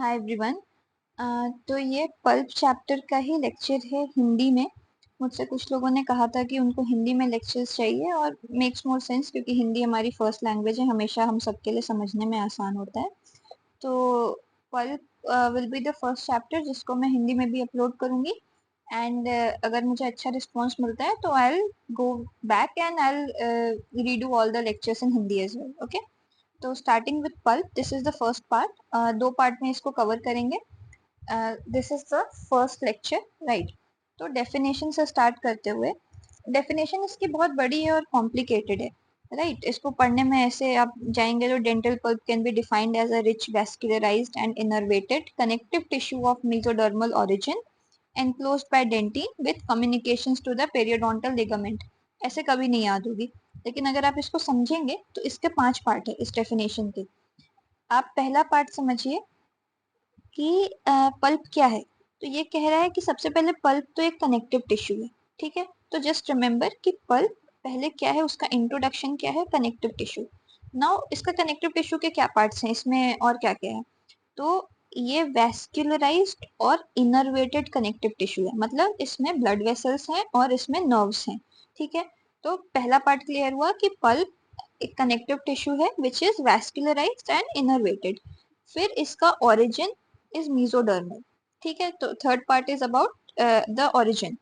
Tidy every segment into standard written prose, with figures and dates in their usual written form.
Hi everyone. तो ये pulp chapter का ही लेक्चर है हिंदी में। मुझसे कुछ लोगों ने कहा था कि उनको हिंदी में लेक्चर्स चाहिए और मेक्स मोर सेंस क्योंकि हिंदी हमारी फर्स्ट लैंग्वेज है, हमेशा हम सबके लिए समझने में आसान होता है। तो pulp will be the first chapter जिसको मैं हिंदी में भी अपलोड करूंगी एंड अगर मुझे अच्छा रिस्पॉन्स मिलता है तो I will go back and I will redo all the lectures in Hindi as well. Okay, तो starting with pulp, this is the first part. दो पार्ट में इसको कवर करेंगे। This is the first lecture, right. तो definition से start करते हुए, definition इसकी बहुत बड़ी है और कॉम्प्लिकेटेड है, राइट। इसको पढ़ने में ऐसे आप जाएंगे तो dental pulp can be defined as a rich vascularized and innervated connective tissue of mesodermal origin enclosed by dentine with communications to the periodontal ligament। ऐसे कभी नहीं याद होगी, लेकिन अगर आप इसको समझेंगे तो इसके 5 पार्ट है इस डेफिनेशन के। आप पहला पार्ट समझिए कि पल्प क्या है। तो ये कह रहा है कि सबसे पहले पल्प तो एक कनेक्टिव टिश्यू है, ठीक है। तो जस्ट रिमेम्बर कि पल्प पहले क्या है, उसका इंट्रोडक्शन क्या है, कनेक्टिव टिश्यू। नाउ इसका कनेक्टिव टिश्यू के क्या पार्ट्स हैं इसमें और क्या क्या है। तो ये वैस्कुलराइज्ड और इनर्वेटेड कनेक्टिव टिश्यू है, मतलब इसमें ब्लड वेसल्स हैं और इसमें नर्व्स हैं, ठीक है। तो पहला पार्ट क्लियर हुआ कि पल्प एक कनेक्टिव टिश्यू है which is vascularised and innervated. फिर इसका ओरिजिन इज मेसोडर्मल, ठीक है। तो third part is about the origin.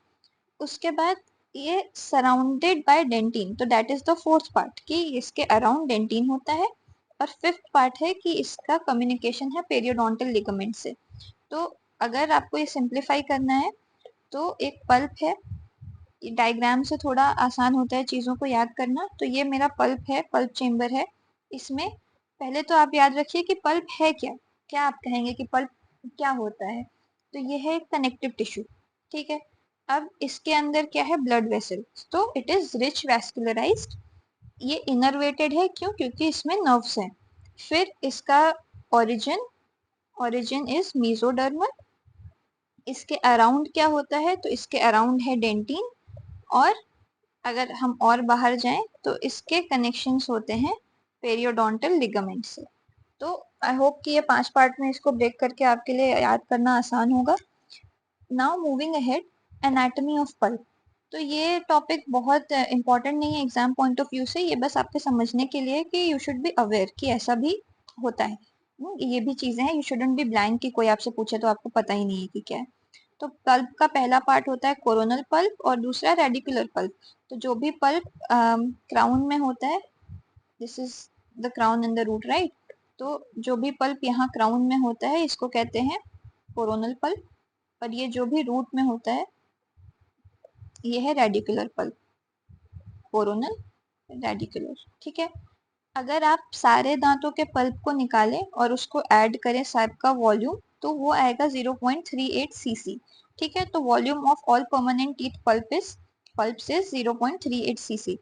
उसके बाद ये सराउंडेड बाय डेंटिन, तो that is the fourth part कि इसके अराउंड डेंटिन होता है। और फिफ्थ पार्ट है कि इसका कम्युनिकेशन है पेरियोडोंटल लिगामेंट से। तो अगर आपको ये सिंप्लीफाई करना है तो एक पल्प है, डायग्राम से थोड़ा आसान होता है चीज़ों को याद करना। तो ये मेरा पल्प है, पल्प चेम्बर है। इसमें पहले तो आप याद रखिए कि पल्प है क्या। क्या आप कहेंगे कि पल्प क्या होता है। तो ये है कनेक्टिव टिश्यू, ठीक है। अब इसके अंदर क्या है, ब्लड वेसल। तो इट इज रिच वैस्कुलराइज्ड। ये इनर्वेटेड है, क्यों, क्योंकि इसमें नर्व्स हैं। फिर इसका ओरिजिन, ओरिजिन इज मेसोडर्मल। इसके अराउंड क्या होता है, तो इसके अराउंड है डेंटिन। और अगर हम और बाहर जाएं तो इसके कनेक्शंस होते हैं पेरियोडोंटल लिगामेंट से। तो आई होप कि ये 5 पार्ट में इसको ब्रेक करके आपके लिए याद करना आसान होगा। Now moving ahead, anatomy of pulp. तो ये टॉपिक बहुत इंपॉर्टेंट नहीं है एग्जाम पॉइंट ऑफ व्यू से, ये बस आपके समझने के लिए कि यू शुड बी अवेयर कि ऐसा भी होता है। ये भी चीजें हैं, यू शुडंट बी ब्लाइंड कि कोई आपसे पूछे तो आपको पता ही नहीं है कि क्या है। तो पल्प का पहला पार्ट होता है कोरोनल पल्प और दूसरा रेडिकुलर पल्प। तो जो भी पल्प क्राउन में होता है, this is the crown and the root, right. तो जो भी पल्प यहाँ क्राउन में होता है इसको कहते हैं कोरोनल पल्प। और ये जो भी रूट में होता है ये है रेडिकुलर पल्प, कोरोनल, रेडिकुलर, ठीक है। अगर आप सारे दांतों के पल्प को निकालें और उसको ऐड करें सबका वॉल्यूम तो वो आएगा 0.38 सीसी, ठीक है। तो volume of all permanent teeth pulps is 0.38 CC.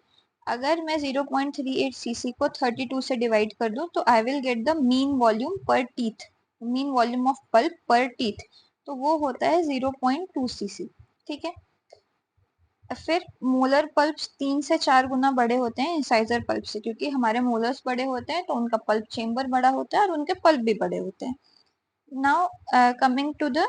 अगर मैं 0.38 सीसी को 32 से डिवाइड कर दूं तो I will get the mean volume per teeth, mean volume of pulp per teeth. तो वो होता है 0.2 सीसी, ठीक है। फिर मोलर पल्प्स 3 से 4 गुना बड़े होते हैं इंसाइजर पल्प से, क्योंकि हमारे मोलर्स बड़े होते हैं तो उनका पल्प चेम्बर बड़ा होता है और उनके पल्प भी बड़े होते हैं। Now coming to the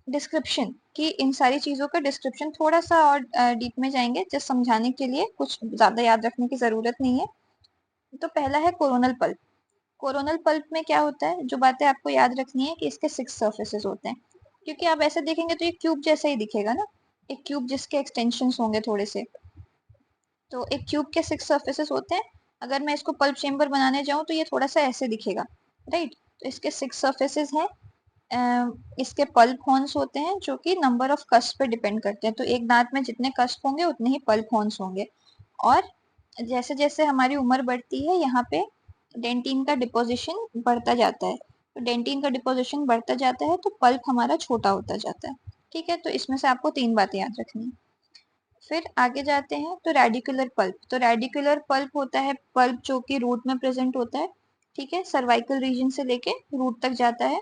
description, कि इन सारी चीजों का डिस्क्रिप्शन थोड़ा सा और डीप में जाएंगे जस्ट समझाने के लिए, कुछ ज्यादा याद रखने की जरूरत नहीं है। तो पहला है कोरोनल पल्प। कोरोनल पल्प में क्या होता है, जो बातें आपको याद रखनी है कि इसके 6 सर्फेसेस होते हैं। क्योंकि आप ऐसे देखेंगे तो ये क्यूब जैसा ही दिखेगा ना, एक क्यूब जिसके एक्सटेंशन होंगे थोड़े से। तो एक क्यूब के 6 सर्फेसेस होते हैं। अगर मैं इसको पल्प चेम्बर बनाने जाऊं तो ये थोड़ा सा ऐसे दिखेगा, राइट। तो इसके 6 सर्फेसेस हैं। इसके पल्प हॉर्न्स होते हैं जो कि नंबर ऑफ कस्प पे डिपेंड करते हैं। तो एक दांत में जितने कस्प होंगे उतने ही पल्प हॉर्न्स होंगे। और जैसे जैसे हमारी उम्र बढ़ती है यहाँ पे डेंटिन का डिपोजिशन बढ़ता जाता है। तो डेंटिन का डिपोजिशन बढ़ता जाता है तो पल्प हमारा छोटा होता जाता है, ठीक है। तो इसमें से आपको 3 बातें याद रखनी है। फिर आगे जाते हैं तो रेडिकुलर पल्प। तो रेडिकुलर पल्प होता है पल्प जो कि रूट में प्रेजेंट होता है, ठीक है। सर्वाइकल रीजन से लेके रूट तक जाता है।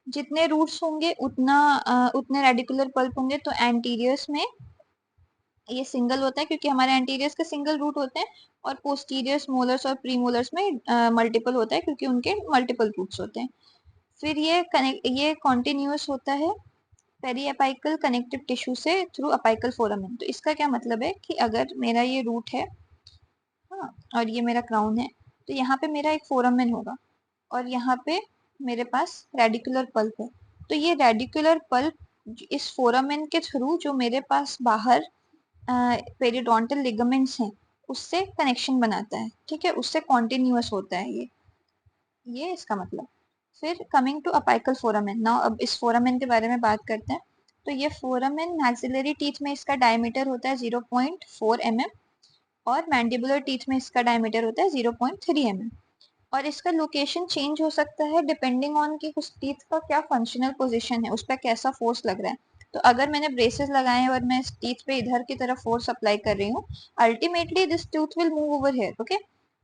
जितने रूट्स होंगे उतने रेडिकुलर पल्प होंगे। तो एंटीरियर्स में ये सिंगल होता है क्योंकि हमारे एंटीरियर्स के सिंगल रूट होते हैं, और पोस्टीरियर्स, मोलर्स और प्रीमोलर्स में मल्टीपल होता है क्योंकि उनके मल्टीपल रूट्स होते हैं। फिर ये कॉन्टिन्यूस होता है पेरी अपाइकल कनेक्टिव टिश्यू से थ्रू अपाइकल फोरामेन। तो इसका क्या मतलब है कि अगर मेरा ये रूट है, हाँ, और ये मेरा क्राउन है, तो यहाँ पे मेरा एक फोरामेन होगा और यहाँ पे मेरे पास रेडिकुलर पल्प है। तो ये रेडिकुलर पल्प इस फोरामेन के थ्रू जो मेरे पास बाहर पेरिडोंटल लिगामेंट्स हैं उससे कनेक्शन बनाता है, ठीक है, उससे कॉन्टिन्यूअस होता है ये इसका मतलब। फिर coming to apical foramen, now अब इस फोरामेन के बारे में बात करते हैं। तो ये फोरामेन मैक्सिलरी टीथ में इसका डायमीटर होता है 0.4 mm और मैंडिबुलर टीथ में इसका डायमीटर होता है 0.3 mm। और इसका लोकेशन चेंज हो सकता है डिपेंडिंग ऑन कि उस टीथ का क्या फंक्शनल पोजीशन है, उस पर कैसा फोर्स लग रहा है। तो अगर मैंने ब्रेसेस लगाए हैं और मैं इस टीथ पे इधर की तरफ फोर्स अप्लाई कर रही हूँ, ultimately this tooth will move over here, okay.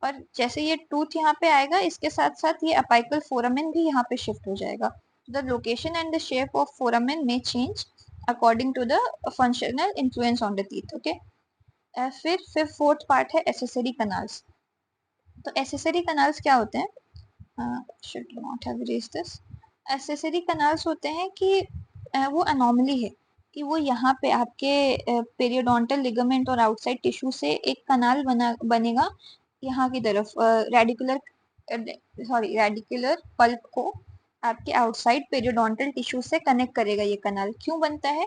और जैसे ये टूथ यहाँ पे आएगा, इसके साथ साथ ये अपाइकल फोरामेन भी यहाँ पे शिफ्ट हो जाएगा। The location and the shape of foramen may change according to the functional influence on the teeth, okay. फिर फोर्थ पार्ट है एसेसरी कनाल्स। तो एसेसरी कनाल्स क्या होते हैं? should not have erased this. Accessory canals होते हैं कि वो अनोमली है कि वो यहाँ पे आपके पेरियोडोंटल लिगामेंट और आउटसाइड टिश्यू से एक कनाल बनेगा यहाँ की तरफ, रेडिकुलर पल्प को आपके आउटसाइड पेरियोडोंटल टिश्यू से कनेक्ट करेगा। ये कनाल क्यों बनता है?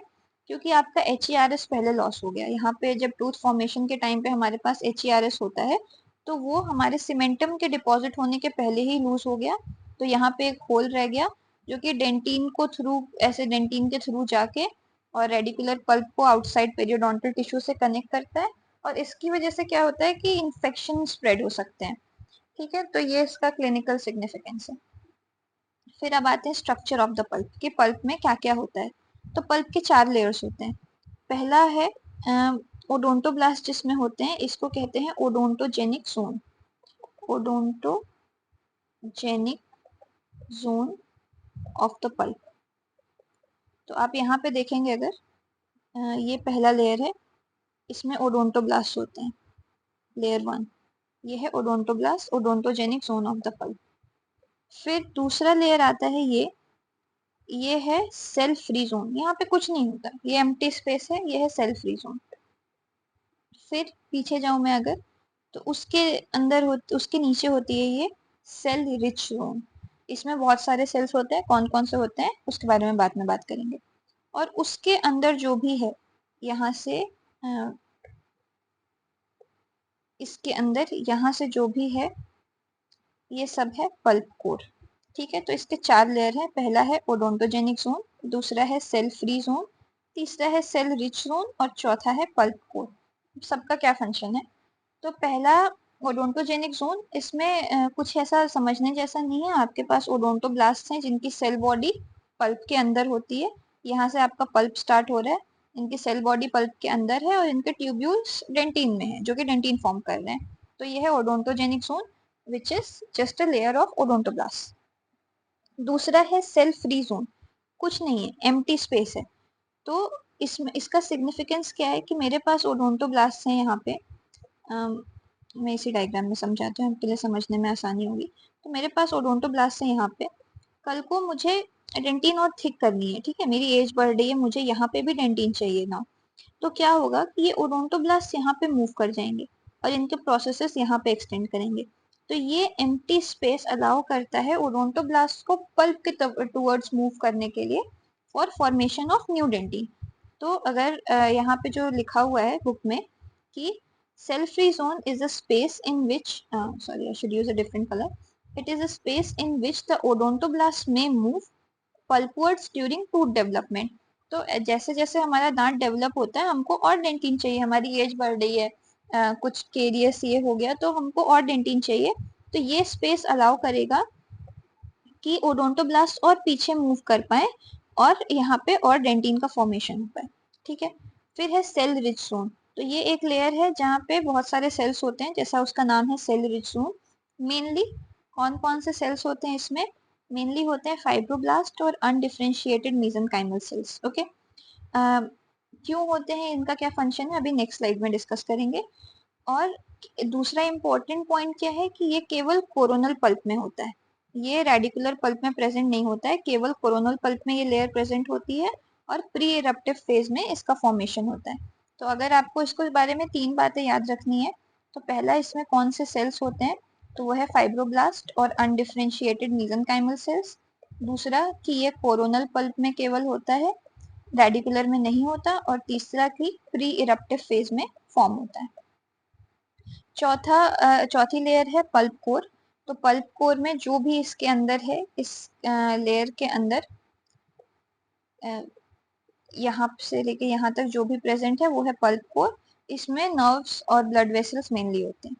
क्योंकि आपका HERS पहले लॉस हो गया। यहाँ पे जब टूथ फॉर्मेशन के टाइम पे हमारे पास HERS होता है तो वो हमारे सीमेंटम के डिपॉजिट होने के पहले ही लूज हो गया। तो यहाँ पे एक होल रह गया जो कि डेंटिन के थ्रू जाके और रेडिकुलर पल्प को आउटसाइड पेरियोडोंटल टिश्यू से कनेक्ट करता है और इसकी वजह से क्या होता है कि इन्फेक्शन स्प्रेड हो सकते हैं, ठीक है। तो ये इसका क्लिनिकल सिग्निफिकेंस है। फिर अब आते हैं स्ट्रक्चर ऑफ द पल्प कि पल्प में क्या क्या होता है। तो पल्प के 4 लेयर्स होते हैं। पहला है ओडोंटोब्लास्ट जिसमें होते हैं, इसको कहते हैं odontogenic zone. Odontogenic zone of the pulp. तो आप यहाँ पे देखेंगे अगर ये पहला लेयर है, इसमें ओडोंटोब्लास्ट होते हैं, लेयर 1। ये है odontoblast, odontogenic zone of the pulp. फिर दूसरा लेयर आता है ये है सेल फ्री जोन। यहाँ पे कुछ नहीं होता, ये एम्प्टी स्पेस है, ये है सेल फ्री जोन। फिर पीछे जाऊं मैं अगर, तो उसके नीचे होती है ये सेल रिच जोन। इसमें बहुत सारे सेल्स होते हैं, कौन कौन से होते हैं उसके बारे में बाद में बात करेंगे। और उसके अंदर जो भी है, यहाँ से इसके अंदर यहाँ से जो भी है ये सब है पल्प कोर, ठीक है। तो इसके 4 लेयर हैं। पहला है ओडोंटोजेनिक जोन, दूसरा है सेल फ्री जोन, तीसरा है सेल रिच जोन और चौथा है पल्प कोर। सबका क्या फंक्शन है? तो पहला ओडोंटोजेनिक जोन, इसमें कुछ ऐसा समझने जैसा नहीं है। आपके पास ओडोंटोब्लास्ट हैं जिनकी सेल बॉडी पल्प के अंदर होती है। यहाँ से आपका पल्प स्टार्ट हो रहा है, इनकी सेल बॉडी पल्प के अंदर है और इनके ट्यूब्यूल्स डेंटिन में है जो कि डेंटिन फॉर्म कर रहे हैं। तो ये है odontogenic zone which is just a layer of odontoblast. दूसरा है सेल फ्री जोन, कुछ नहीं है, एम्प्टी स्पेस है। तो इसमें इसका सिग्निफिकेंस क्या है कि मेरे पास ओडोंटोब्लास्ट हैं यहाँ पे। मैं इसी डायग्राम में समझाती हूँ, आपके लिए समझने में आसानी होगी। तो मेरे पास ओडोंटोब्लास्ट है यहाँ पे। कल को मुझे डेंटिन और थिक करनी है, ठीक है, मेरी एज बढ़ रही है, मुझे यहाँ पे भी डेंटिन चाहिए ना। तो क्या होगा कि ये ओडोंटोब्लास्ट यहाँ पे मूव कर जाएंगे और इनके प्रोसेसेस यहाँ पे एक्सटेंड करेंगे। तो ये एम्प्टी स्पेस अलाउ करता है ओडोंटोब्लास्ट को पल्प के टुवर्ड्स मूव करने के लिए for formation of new dentin. तो अगर यहाँ पे जो लिखा हुआ है बुक में कि cell free zone is a space in which sorry, I should use a different color. It is a space in which the odontoblasts may move pulpwards during tooth development. तो जैसे जैसे हमारा दांत डेवलप होता है हमको और डेंटिन चाहिए, हमारी एज बढ़ रही है, कुछ केरियस ये हो गया तो हमको और डेंटिन चाहिए। तो ये स्पेस अलाउ करेगा कि ओडोंटोब्लास्ट और पीछे मूव कर पाए और यहाँ पे और डेंटिन का फॉर्मेशन हो पाए, ठीक है। फिर है सेल रिच जोन। तो ये एक लेयर है जहाँ पे बहुत सारे सेल्स होते हैं, जैसा उसका नाम है सेल रिच जोन। मेनली कौन कौन से सेल्स होते हैं इसमें? मेनली होते हैं फाइब्रोब्लास्ट और अनडिफरेंशिएटेड मेसेनकाइमल सेल्स, ओके। क्यों होते हैं, इनका क्या फंक्शन है, अभी नेक्स्ट स्लाइड में डिस्कस करेंगे। और दूसरा इम्पोर्टेंट पॉइंट क्या है कि ये केवल कोरोनल पल्प में होता है, ये रेडिकुलर पल्प में प्रेजेंट नहीं होता है, केवल कोरोनल पल्प में ये लेयर प्रेजेंट होती है और प्री इरप्टिव फेज में इसका फॉर्मेशन होता है। तो अगर आपको इसको बारे में 3 बातें याद रखनी है, तो पहला इसमें कौन से सेल्स होते हैं, तो वो है फाइब्रोब्लास्ट और अनडिफरेंशिएटेड मेसेंकाइमल सेल्स। दूसरा कि ये कोरोनल पल्प में केवल होता है, रेडिकुलर में नहीं होता। और तीसरा कि प्री इरप्टिव फेज में फॉर्म होता है। चौथी लेयर है पल्प कोर। तो पल्प कोर में जो भी इसके अंदर है, इस लेयर के अंदर यहाँ से लेके यहाँ तक जो भी प्रेजेंट है वो है पल्प कोर। इसमें नर्व्स और ब्लड वेसल्स मेनली होते हैं।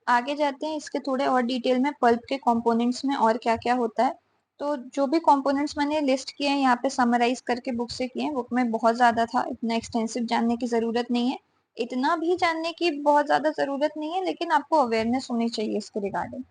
आगे जाते हैं इसके थोड़े और डिटेल में, पल्प के कंपोनेंट्स में और क्या क्या होता है। तो जो भी कंपोनेंट्स मैंने लिस्ट किए हैं यहाँ पे समराइज करके बुक से किए हैं, बुक में बहुत ज़्यादा था, इतना एक्सटेंसिव जानने की ज़रूरत नहीं है, इतना भी जानने की बहुत ज़्यादा ज़रूरत नहीं है, लेकिन आपको अवेयरनेस होनी चाहिए इसके रिगार्डिंग।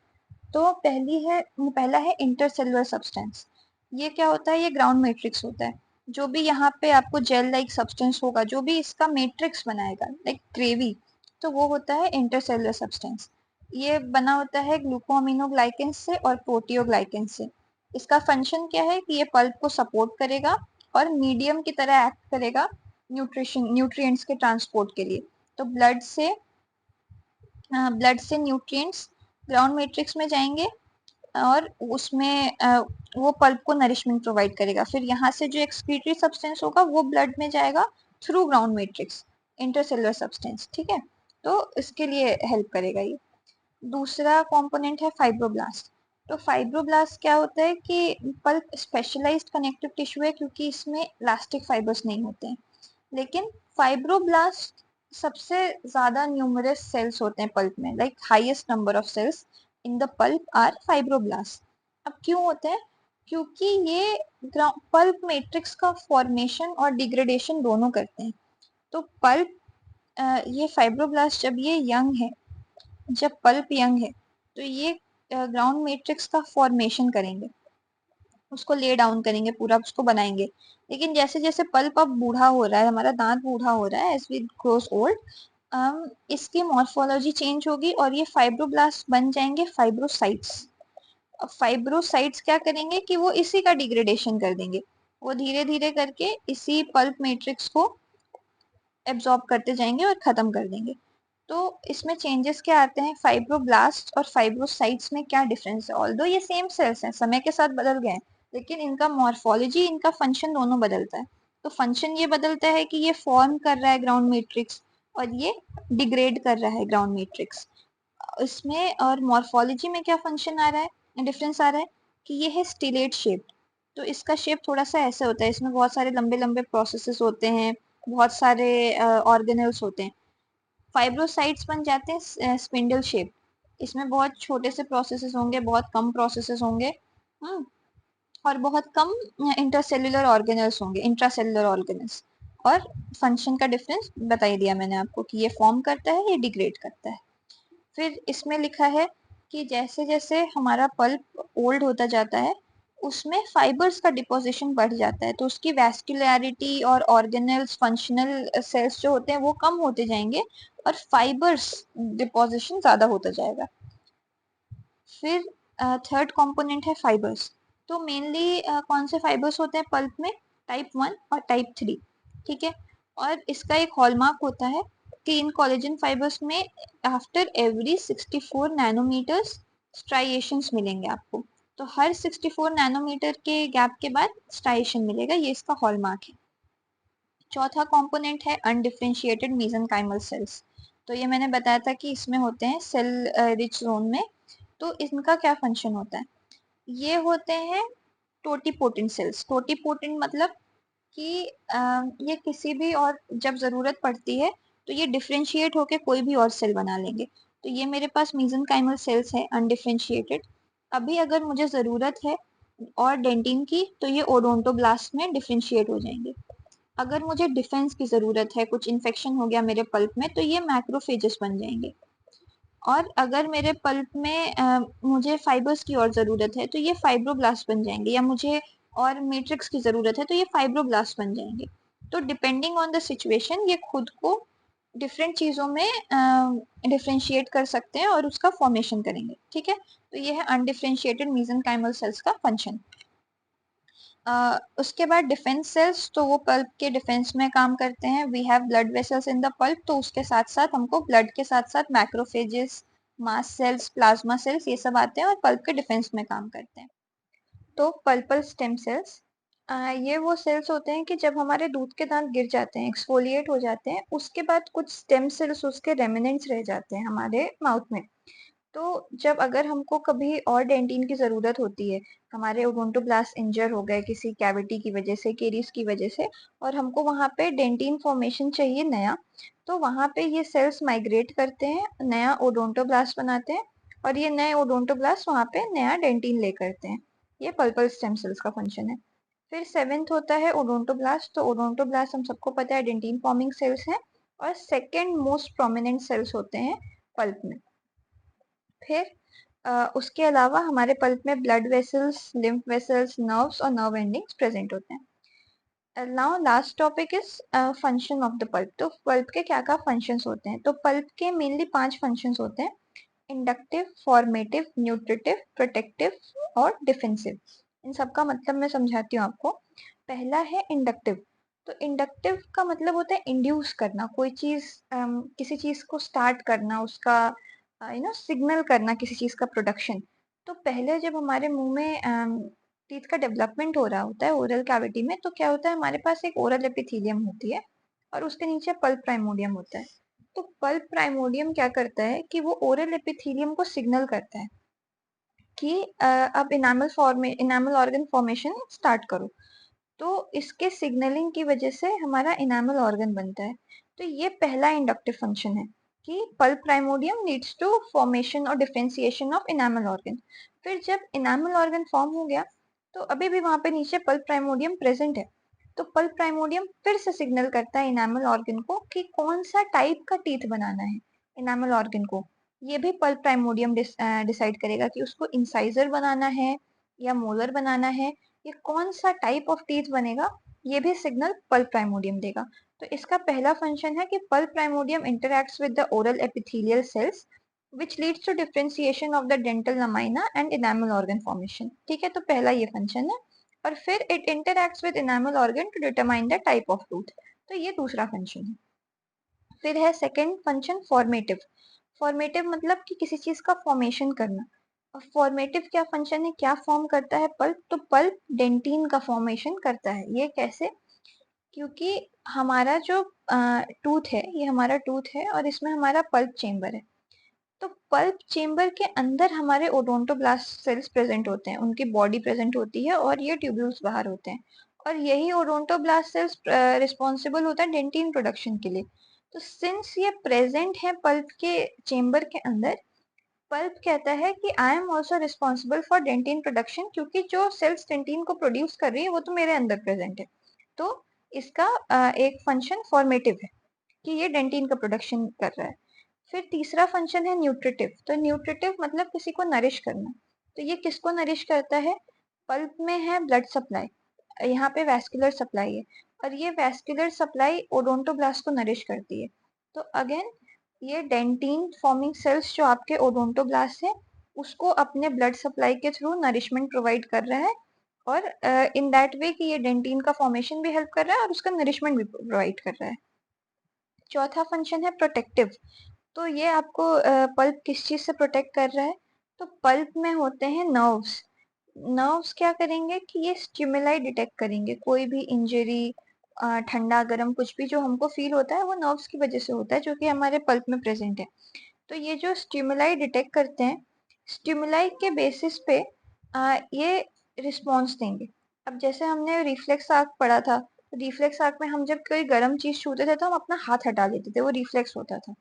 तो पहला है इंटरसेलुलर सब्सटेंस। ये क्या होता है, ये ग्राउंड मैट्रिक्स होता है। जो भी यहाँ पे आपको जेल लाइक सब्सटेंस होगा, जो भी इसका मैट्रिक्स बनाएगा लाइक ग्रेवी, तो वो होता है इंटरसेलुलर सब्सटेंस। ये बना होता है ग्लूकोअमीनोग्लाइकेन से और प्रोटियोग्लाइकेन से। इसका फंक्शन क्या है कि ये पल्प को सपोर्ट करेगा और मीडियम की तरह एक्ट करेगा न्यूट्रिएंट्स के ट्रांसपोर्ट के लिए। तो ब्लड से न्यूट्रिएंट्स ग्राउंड मैट्रिक्स में जाएंगे और उसमें वो पल्प को नरिशमेंट प्रोवाइड करेगा। फिर यहाँ से जो एक्सक्रीटरी सब्सटेंस होगा वो ब्लड में जाएगा through ground matrix, intercellular substance, ठीक है। तो इसके लिए हेल्प करेगा ये। दूसरा कंपोनेंट है फाइब्रोब्लास्ट। तो फाइब्रोब्लास्ट क्या होता है कि पल्प स्पेशलाइज्ड कनेक्टिव टिश्यू है, क्योंकि इसमें इलास्टिक फाइबर्स नहीं होते हैं। लेकिन फाइब्रोब्लास्ट सबसे ज्यादा न्यूमरस सेल्स होते हैं पल्प में, like highest number of cells in the pulp are fibroblast. अब क्यों होते हैं, क्योंकि ये पल्प मैट्रिक्स का फॉर्मेशन और डिग्रेडेशन दोनों करते हैं। तो पल्प ये फाइब्रोब्लास्ट जब पल्प यंग है तो ये ग्राउंड मैट्रिक्स का फॉर्मेशन करेंगे, उसको ले डाउन करेंगे, पूरा उसको बनाएंगे। लेकिन जैसे जैसे पल्प अब बूढ़ा हो रहा है, हमारा दांत बूढ़ा हो रहा है, एज वी ग्रोस ओल्ड, इसकी मॉर्फोलॉजी चेंज होगी और ये फाइब्रोब्लास्ट बन जाएंगे फाइब्रोसाइट्स। अब फाइब्रोसाइट्स क्या करेंगे कि वो इसी का डिग्रेडेशन कर देंगे, वो धीरे धीरे करके इसी पल्प मैट्रिक्स को एब्जॉर्ब करते जाएंगे और खत्म कर देंगे। तो इसमें चेंजेस क्या आते हैं, फाइब्रोब्लास्ट और फाइब्रोसाइट्स में क्या डिफरेंस है। ऑल्दो ये सेम सेल्स हैं, समय के साथ बदल गए हैं, लेकिन इनका मॉर्फोलॉजी, इनका फंक्शन दोनों बदलता है। तो फंक्शन ये बदलता है कि ये फॉर्म कर रहा है ग्राउंड मैट्रिक्स और ये डिग्रेड कर रहा है ग्राउंड मैट्रिक्स। इसमें और मॉर्फोलॉजी में क्या फंक्शन आ रहा है, डिफरेंस आ रहा है कि ये है स्टिलेट शेप। तो इसका शेप थोड़ा सा ऐसे होता है, इसमें बहुत सारे लंबे लंबे प्रोसेसेस होते हैं, बहुत सारे ऑर्गेनल्स होते हैं। फाइब्रोसाइट्स बन जाते हैं स्पिंडल शेप, इसमें बहुत छोटे से प्रोसेसेस होंगे, बहुत कम प्रोसेसेस होंगे, हम्म, और बहुत कम इंटरसेल्युलर ऑर्गेनल्स होंगे, इंट्रासेल्युलर ऑर्गेनल्स। और फंक्शन का डिफरेंस बता ही दिया मैंने आपको कि ये फॉर्म करता है, ये डिग्रेड करता है। फिर इसमें लिखा है कि जैसे जैसे हमारा पल्प ओल्ड होता जाता है, उसमें फाइबर्स का डिपोजिशन बढ़ जाता है, तो उसकी वैस्कुलैरिटी और ऑर्गेनल्स, फंक्शनल सेल्स जो होते हैं वो कम होते जाएंगे और फाइबर्स डिपोजिशन ज्यादा होता जाएगा। फिर थर्ड कंपोनेंट है फाइबर्स। तो मेनली कौन से फाइबर्स होते हैं पल्प में, टाइप 1 और टाइप 3, ठीक है। और इसका एक हॉलमार्क होता है कि इन कोलेजन फाइबर्स में आफ्टर एवरी 64 नैनोमीटर्स स्ट्राइएशंस मिलेंगे आपको। तो हर 64 नैनोमीटर के गैप के बाद स्ट्राइएशन मिलेगा, ये इसका हॉलमार्क है। चौथा कंपोनेंट है अनडिफरेंशिएटेड मेसेंकाइमल सेल्स। तो ये मैंने बताया था कि इसमें होते हैं सेल रिच जोन में। तो इनका क्या फंक्शन होता है, ये होते हैं टोटीपोटेंट सेल्स। टोटीपोटेंट मतलब कि ये किसी भी और जब जरूरत पड़ती है तो ये डिफरेंशिएट होके कोई भी और सेल बना लेंगे। तो ये मेरे पास मेसेंकाइमल सेल्स है अनडिफरेंशिएटेड। अभी अगर मुझे जरूरत है और डेंटिन की, तो ये ओडोंटोब्लास्ट में डिफरेंशिएट हो जाएंगे। अगर मुझे डिफेंस की जरूरत है, कुछ इन्फेक्शन हो गया मेरे पल्प में, तो ये मैक्रोफेजेस बन जाएंगे। और अगर मेरे पल्प में मुझे फाइबर्स की और ज़रूरत है, तो ये फाइब्रोब्लास्ट बन जाएंगे, या मुझे और मैट्रिक्स की ज़रूरत है तो ये फाइब्रोब्लास्ट बन जाएंगे। तो डिपेंडिंग ऑन द सिचुएशन ये खुद को डिफरेंट चीज़ों में डिफ्रेंशिएट कर सकते हैं और उसका फॉर्मेशन करेंगे, ठीक है। तो ये है अनडिफ्रेंशिएटेड मेसेंकाइमल सेल्स का फंक्शन। उसके बाद डिफेंस सेल्स, तो वो पल्प के डिफेंस में काम करते हैं। We have blood vessels in the pulp, तो उसके साथ साथ हमको ब्लड के साथ साथ macrophages, mast cells, plasma cells, ये सब आते हैं और पल्प के डिफेंस में काम करते हैं। तो पल्पल स्टेम सेल्स, ये वो सेल्स होते हैं कि जब हमारे दूध के दांत गिर जाते हैं, एक्सफोलिएट हो जाते हैं, उसके बाद कुछ स्टेम सेल्स, उसके रेमिनेंट्स रह जाते हैं हमारे माउथ में। तो जब अगर हमको कभी और डेंटिन की ज़रूरत होती है, हमारे ओडोंटोब्लास्ट इंजर हो गए किसी कैविटी की वजह से, केरीज की वजह से, और हमको वहाँ पे डेंटिन फॉर्मेशन चाहिए नया, तो वहाँ पे ये सेल्स माइग्रेट करते हैं, नया ओडोंटोब्लास्ट बनाते हैं, और ये नए ओडोंटोब्लास्ट वहाँ पे नया डेंटिन ले करते हैं। ये पल्पल स्टेम सेल्स का फंक्शन है। फिर सेवेंथ होता है ओडोंटोब्लास्ट, तो ओडोंटोब्लास्ट हम सबको पता है डेंटिन फॉर्मिंग सेल्स हैं, और सेकेंड मोस्ट प्रोमिनेंट सेल्स होते हैं पल्प में। फिर उसके अलावा हमारे पल्प में blood vessels, lymph vessels, nerves और नर्व एंडिंग्स प्रेजेंट होते हैं। Now last topic is function of the pulp. तो पल्प के क्या क्या फंक्शंस होते हैं? तो पल्प के मेनली 5 फंक्शंस होते हैं: इंडक्टिव, फॉर्मेटिव, न्यूट्रिटिव, प्रोटेक्टिव और डिफेंसिव। इन सब का मतलब मैं समझाती हूँ आपको। पहला है इंडक्टिव। तो इंडक्टिव का मतलब होता है इंड्यूस करना, कोई चीज किसी चीज को स्टार्ट करना, उसका सिग्नल करना, किसी चीज का प्रोडक्शन। तो पहले जब हमारे मुंह में टीथ का डेवलपमेंट हो रहा होता है ओरल कैविटी में, तो क्या होता है, हमारे पास एक ओरल एपिथेलियम होती है और उसके नीचे पल्प प्राइमोडियम होता है। तो पल्प प्राइमोडियम क्या करता है कि वो ओरल एपिथेलियम को सिग्नल करता है कि अब इनामल ऑर्गन फॉर्मेशन स्टार्ट करो। तो इसके सिग्नलिंग की वजह से हमारा इनामल ऑर्गन बनता है। तो ये पहला इंडक्टिव फंक्शन है कि pulp primordium leads to formation और डिफरेंशिएशन ऑफ इनामल ऑर्गन। फिर जब इनामल ऑर्गन फॉर्म हो गया, तो अभी भी वहां पे नीचे पल्प प्राइमोडियम प्रेजेंट है। तो पल्प प्राइमोडियम फिर से सिग्नल करता है इनामल ऑर्गन को कि कौन सा टाइप का टीथ बनाना है इनामल ऑर्गन को। ये भी पल्प प्राइमोडियम डिसाइड करेगा कि उसको इंसाइजर बनाना है या मोलर बनाना है, ये कौन सा टाइप ऑफ टीथ बनेगा, ये भी सिग्नल पल्प प्राइमोडियम देगा। तो इसका पहला फंक्शन है कि pulp primordium interacts with the oral epithelial cells which leads to differentiation of the dental lamina and enamel organ formation। ठीक है, तो पहला ये फंक्शन है। और फिर it interacts with enamel organ to determine the type of tooth। तो ये दूसरा फंक्शन है। फिर है सेकेंड फंक्शन फॉर्मेटिव। फॉर्मेटिव मतलब कि किसी चीज का फॉर्मेशन करना। और फॉर्मेटिव क्या फंक्शन है, क्या फॉर्म करता है पल्प? तो पल्प डेंटिन का फॉर्मेशन करता है। ये कैसे? क्योंकि हमारा जो टूथ है, ये हमारा टूथ है और इसमें हमारा पल्प चेम्बर है। तो पल्प चेम्बर के अंदर हमारे ओडोंटोब्लास्ट सेल्स प्रेजेंट होते हैं, उनकी बॉडी प्रेजेंट होती है और ये ट्यूब्यूल्स बाहर होते हैं। और यही ओडोंटोब्लास्ट सेल्स रिस्पॉन्सिबल होता है डेंटिन प्रोडक्शन के लिए। तो सिंस ये प्रेजेंट है पल्प के चेम्बर के अंदर, पल्प कहता है कि I am also responsible for dentin production, क्योंकि जो सेल्स डेंटिन को प्रोड्यूस कर रही है वो तो मेरे अंदर प्रेजेंट है। तो इसका एक फंक्शन फॉर्मेटिव है कि ये डेंटिन का प्रोडक्शन कर रहा है। फिर तीसरा फंक्शन है न्यूट्रिटिव। तो न्यूट्रिटिव मतलब किसी को नरिश करना। तो ये किसको नरिश करता है? पल्प में है ब्लड सप्लाई, यहाँ पे वैस्कुलर सप्लाई है, और ये वैस्कुलर सप्लाई ओडोंटोब्लास्ट को नरिश करती है। तो अगेन ये डेंटिन फॉर्मिंग सेल्स जो आपके ओडोंटोब्लास्ट है, उसको अपने ब्लड सप्लाई के थ्रू नरिशमेंट प्रोवाइड कर रहा है, और इन दैट वे कि ये डेंटिन का फॉर्मेशन भी हेल्प कर रहा है और उसका नरिशमेंट भी प्रोवाइड कर रहा है। चौथा फंक्शन है प्रोटेक्टिव। तो ये आपको पल्प किस चीज से प्रोटेक्ट कर रहा है? तो पल्प में होते हैं नर्व्स। नर्व्स क्या करेंगे कि ये स्टिमुलाई डिटेक्ट करेंगे, कोई भी इंजरी, ठंडा गर्म कुछ भी जो हमको फील होता है वो नर्व्स की वजह से होता है, जो कि हमारे पल्प में प्रेजेंट है। तो ये जो स्टिमुलाई डिटेक्ट करते हैं, स्टिमुलाई के बेसिस पे ये रिस्पॉन्स देंगे। अब जैसे हमने रिफ्लेक्स आर्क पढ़ा था, रिफ्लेक्स आर्क में हम जब कोई गर्म चीज छूते थे तो हम अपना हाथ हटा लेते थे, वो रिफ्लेक्स होता था।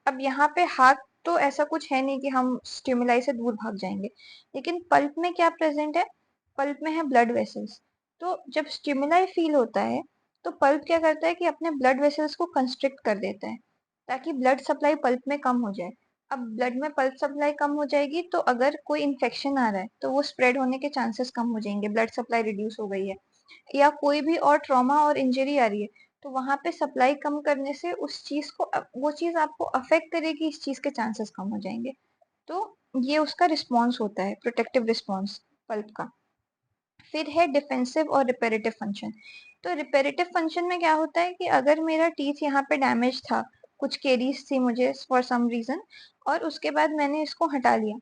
अब यहाँ पे हाथ तो ऐसा कुछ है नहीं कि हम स्टिमुलाई से दूर भाग जाएंगे, लेकिन पल्प में क्या प्रेजेंट है? पल्प में है ब्लड वेसल्स। तो जब स्टिमुलाई फील होता है, तो पल्प क्या करता है कि अपने ब्लड वेसल्स को कंस्ट्रिक्ट कर देता है, ताकि ब्लड सप्लाई पल्प में कम हो जाए। अब ब्लड में पल्प सप्लाई कम हो जाएगी, तो अगर कोई इन्फेक्शन आ रहा है तो वो स्प्रेड होने के चांसेस कम हो जाएंगे, ब्लड सप्लाई रिड्यूस हो गई है। या कोई भी और ट्रॉमा और इंजरी आ रही है, तो वहां पे सप्लाई कम करने से उस चीज को वो चीज आपको अफेक्ट करेगी, इस चीज के चांसेस कम हो जाएंगे। तो ये उसका रिस्पॉन्स होता है, प्रोटेक्टिव रिस्पॉन्स पल्प का। फिर है डिफेंसिव और रिपेरेटिव फंक्शन। तो रिपेरेटिव फंक्शन में क्या होता है कि अगर मेरा टीथ यहाँ पे डैमेज था, कुछ केरीज थी मुझे फॉर सम रीजन, और उसके बाद मैंने इसको हटा लिया,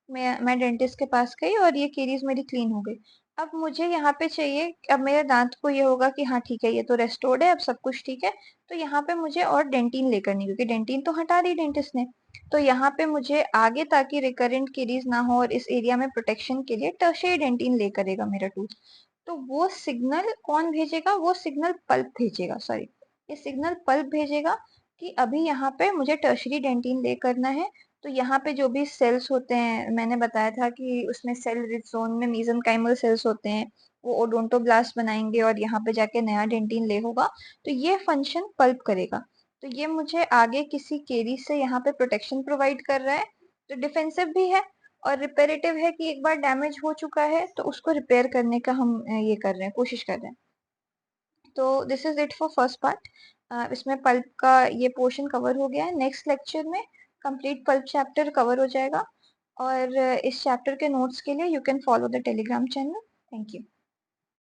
मैं डेंटिस्ट के पास गई और ये केरीज मेरी क्लीन हो गई। अब मुझे यहाँ पे चाहिए, अब मेरे दांत को ये होगा कि हाँ ठीक है, ये तो रेस्टोर्ड है, अब सब कुछ ठीक है, तो यहाँ पे मुझे और डेंटिन लेकर नहीं, क्योंकि डेंटिन तो हटा दी डेंटिस्ट ने। तो यहाँ पे मुझे आगे, ताकि रिकरेंट केरीज ना हो और इस एरिया में प्रोटेक्शन के लिए टर्शियरी डेंटिन ले करेगा मेरा टूथ। तो वो सिग्नल कौन भेजेगा? वो सिग्नल पल्प भेजेगा, सॉरी, ये सिग्नल पल्प भेजेगा कि अभी यहाँ पे मुझे टर्शियरी डेंटिन ले करना है। तो यहाँ पे जो भी सेल्स होते हैं, मैंने बताया था कि उसमें सेल रिच जोन में मीसेंकाइमल सेल्स होते हैं, वो ओडोंटोब्लास्ट बनाएंगे और यहाँ पे जाके नया डेंटिन ले होगा। तो ये फंक्शन पल्प करेगा। तो ये मुझे आगे किसी केरी से यहाँ पे प्रोटेक्शन प्रोवाइड कर रहा है, तो डिफेंसिव भी है। और रिपेरेटिव है कि एक बार डैमेज हो चुका है तो उसको रिपेयर करने का हम ये कर रहे हैं, कोशिश कर रहे हैं। तो this is it for first part. इसमें पल्प का ये पोर्शन कवर हो गया है। नेक्स्ट लेक्चर में कंप्लीट पल्प चैप्टर कवर हो जाएगा। और इस चैप्टर के नोट्स के लिए you can follow the Telegram channel. Thank you.